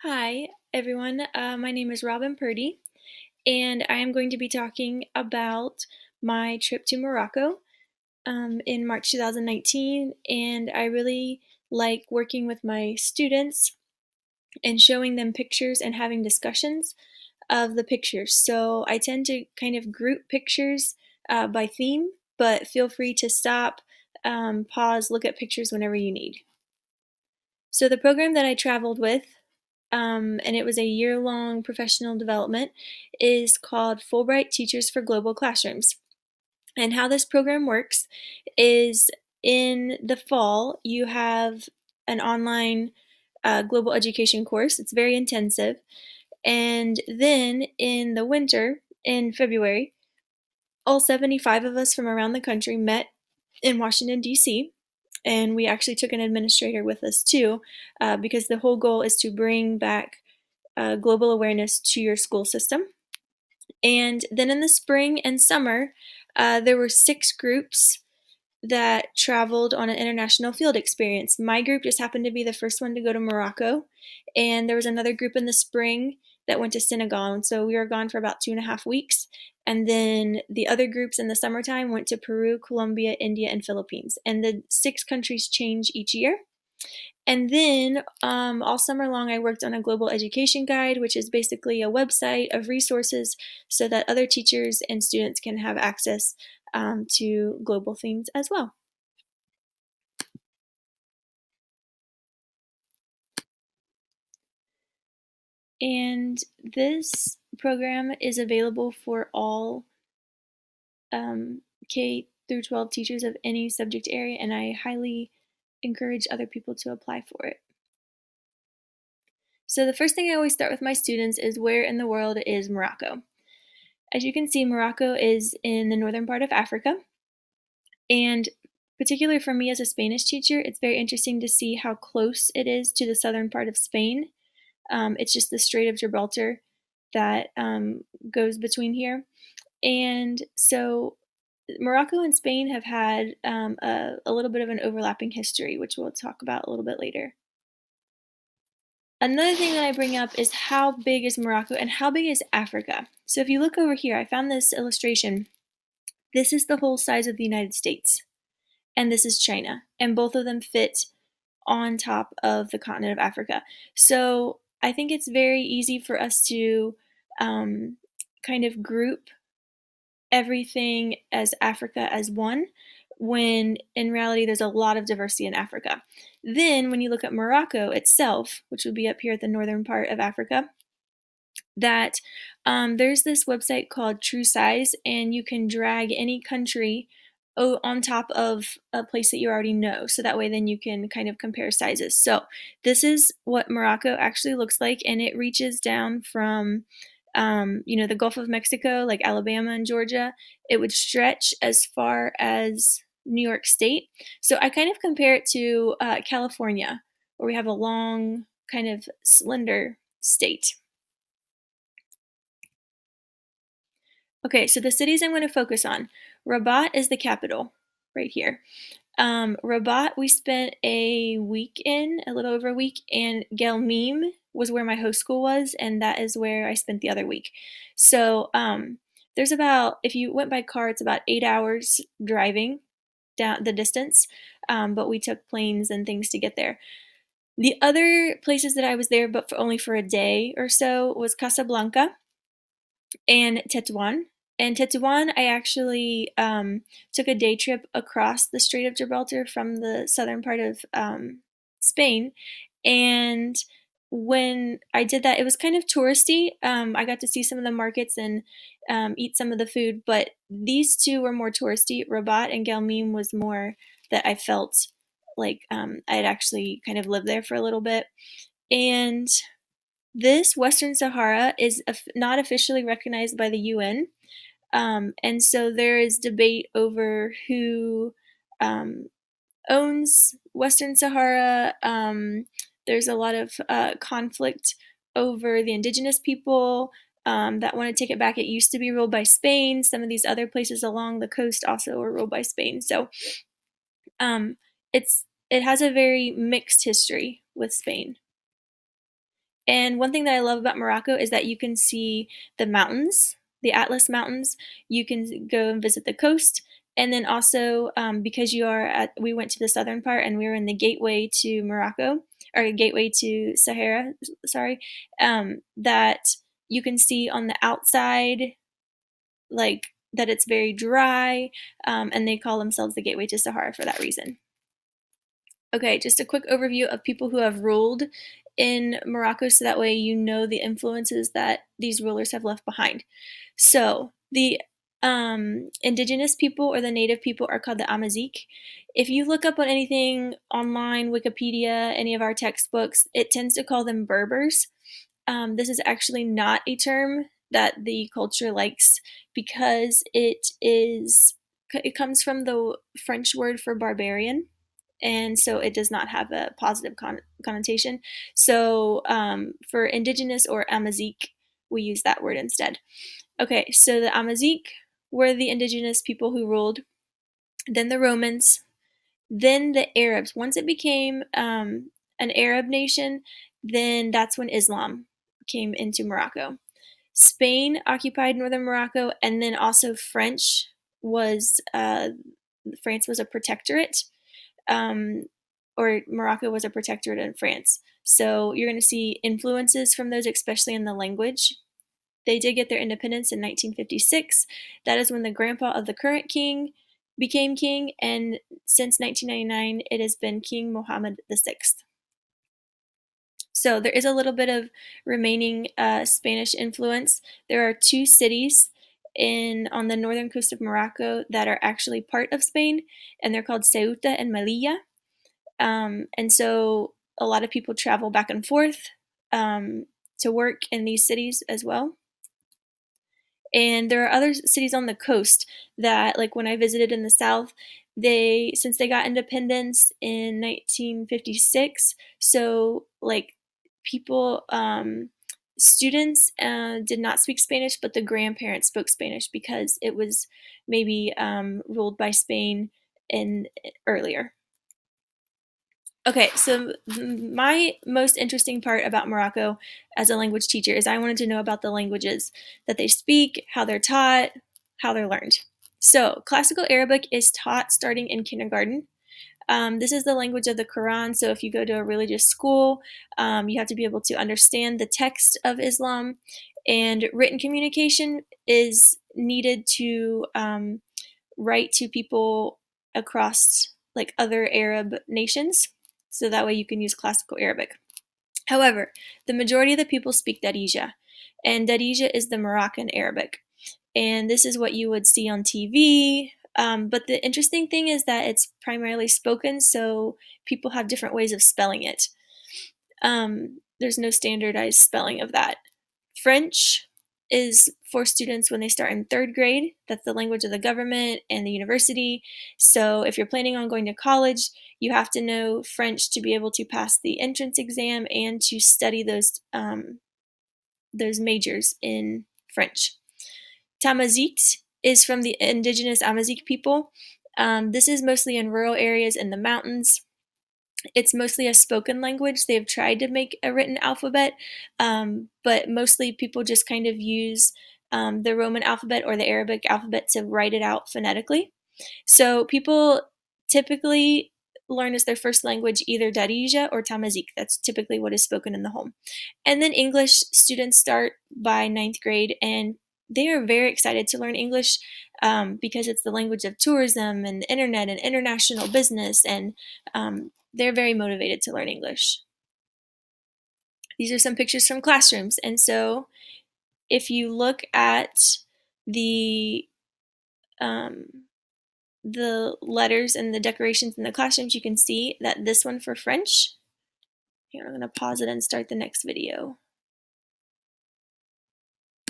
Hi, everyone. My name is Robin Purdy, and I am going to be talking about my trip to Morocco in March 2019. And I really like working with my students and showing them pictures and having discussions of the pictures. So I tend to kind of group pictures by theme, but feel free to stop, pause, look at pictures whenever you need. So the program that I traveled with, and it was a year-long professional development, is called Fulbright Teachers for Global Classrooms. And how this program works is in the fall, you have an online global education course. It's very intensive. And then in the winter, in February, all 75 of us from around the country met in Washington, D.C., and we actually took an administrator with us too, because the whole goal is to bring back global awareness to your school system. And then in the spring and summer, there were 6 groups that traveled on an international field experience. My group just happened to be the first one to go to Morocco, and there was another group in the spring that went to Senegal, and so we were gone for about 2.5 weeks. And then the other groups in the summertime went to Peru, Colombia, India, and Philippines. And the 6 countries change each year. And then all summer long, I worked on a global education guide, which is basically a website of resources so that other teachers and students can have access to global themes as well. And this program is available for all K through 12 teachers of any subject area, and I highly encourage other people to apply for it. So the first thing I always start with my students is, where in the world is Morocco? As you can see, Morocco is in the northern part of Africa, and particularly for me as a Spanish teacher, it's very interesting to see how close it is to the southern part of Spain. It's just the Strait of Gibraltar that goes between here. And so Morocco and Spain have had a little bit of an overlapping history, which we'll talk about a little bit later. Another thing that I bring up is, how big is Morocco and how big is Africa? So if you look over here, I found this illustration. This is the whole size of the United States, and this is China, and both of them fit on top of the continent of Africa. So I think it's very easy for us to kind of group everything as Africa as one, when in reality there's a lot of diversity in Africa. Then when you look at Morocco itself, which would be up here at the northern part of Africa, that there's this website called True Size, and you can drag any country on top of a place that you already know. So that way then you can kind of compare sizes. So this is what Morocco actually looks like, and it reaches down from the Gulf of Mexico, like Alabama and Georgia. It would stretch as far as New York State. So I kind of compare it to California, where we have a long, kind of slender state. Okay, so the cities I'm going to focus on. Rabat is the capital, right here. Rabat, we spent a week in, a little over a week, and Gelmim was where my host school was, and that is where I spent the other week. So there's about, if you went by car, it's about 8 hours driving down the distance, but we took planes and things to get there. The other places that I was there, but only for a day or so, was Casablanca and Tetuan. And Tetuan, I actually took a day trip across the Strait of Gibraltar from the southern part of Spain. And when I did that, it was kind of touristy. I got to see some of the markets and eat some of the food, but these two were more touristy. Rabat and Gelmim was more that I felt like I had actually kind of lived there for a little bit. And this Western Sahara is not officially recognized by the UN, and so there is debate over who owns Western Sahara. There's a lot of conflict over the indigenous people that want to take it back. It used to be ruled by Spain. Some of these other places along the coast also were ruled by Spain. So it has a very mixed history with Spain. And one thing that I love about Morocco is that you can see the mountains, the Atlas Mountains. You can go and visit the coast. And then also, because we went to the southern part and we were in the gateway to Morocco, or gateway to Sahara, sorry, that you can see on the outside, like that it's very dry, and they call themselves the gateway to Sahara for that reason. Okay, just a quick overview of people who have ruled in Morocco so that way you know the influences that these rulers have left behind. So, the indigenous people or the native people are called the Amazigh. If you look up on anything online, Wikipedia, any of our textbooks, it tends to call them Berbers. This is actually not a term that the culture likes because it comes from the French word for barbarian, and so it does not have a positive connotation. So for indigenous or Amazigh, we use that word instead. Okay, so the Amazigh were the indigenous people who ruled, then the Romans, then the Arabs. Once it became an Arab nation, then that's when Islam came into Morocco. Spain occupied northern Morocco, and then also France was a protectorate, or Morocco was a protectorate in France. So you're going to see influences from those, especially in the language. They did get their independence in 1956. That is when the grandpa of the current king became king, and since 1999, it has been King Mohammed VI. So there is a little bit of remaining Spanish influence. There are two cities on the northern coast of Morocco that are actually part of Spain, and they're called Ceuta and Melilla. And so a lot of people travel back and forth to work in these cities as well. And there are other cities on the coast that, like when I visited in the south, since they got independence in 1956, so like people, students did not speak Spanish, but the grandparents spoke Spanish because it was maybe ruled by Spain earlier. Okay, so my most interesting part about Morocco as a language teacher is I wanted to know about the languages that they speak, how they're taught, how they're learned. So, Classical Arabic is taught starting in kindergarten. This is the language of the Quran, so if you go to a religious school, you have to be able to understand the text of Islam, and written communication is needed to write to people across like other Arab nations, so that way you can use Classical Arabic. However, the majority of the people speak Darija, and Darija is the Moroccan Arabic, and this is what you would see on TV. But the interesting thing is that it's primarily spoken, so people have different ways of spelling it. There's no standardized spelling of that. French is for students when they start in third grade. That's the language of the government and the university. So if you're planning on going to college, you have to know French to be able to pass the entrance exam and to study those majors in French. Tamazight is from the indigenous Amazigh people. This is mostly in rural areas in the mountains. It's mostly a spoken language. They've tried to make a written alphabet, but mostly people just kind of use the Roman alphabet or the Arabic alphabet to write it out phonetically. So people typically learn as their first language either Darija or Tamazight. That's typically what is spoken in the home. And then English students start by ninth grade, and they are very excited to learn English because it's the language of tourism and the internet and international business, and they're very motivated to learn English. These are some pictures from classrooms, and so if you look at the letters and the decorations in the classrooms, you can see that this one for French. Here, I'm going to pause it and start the next video.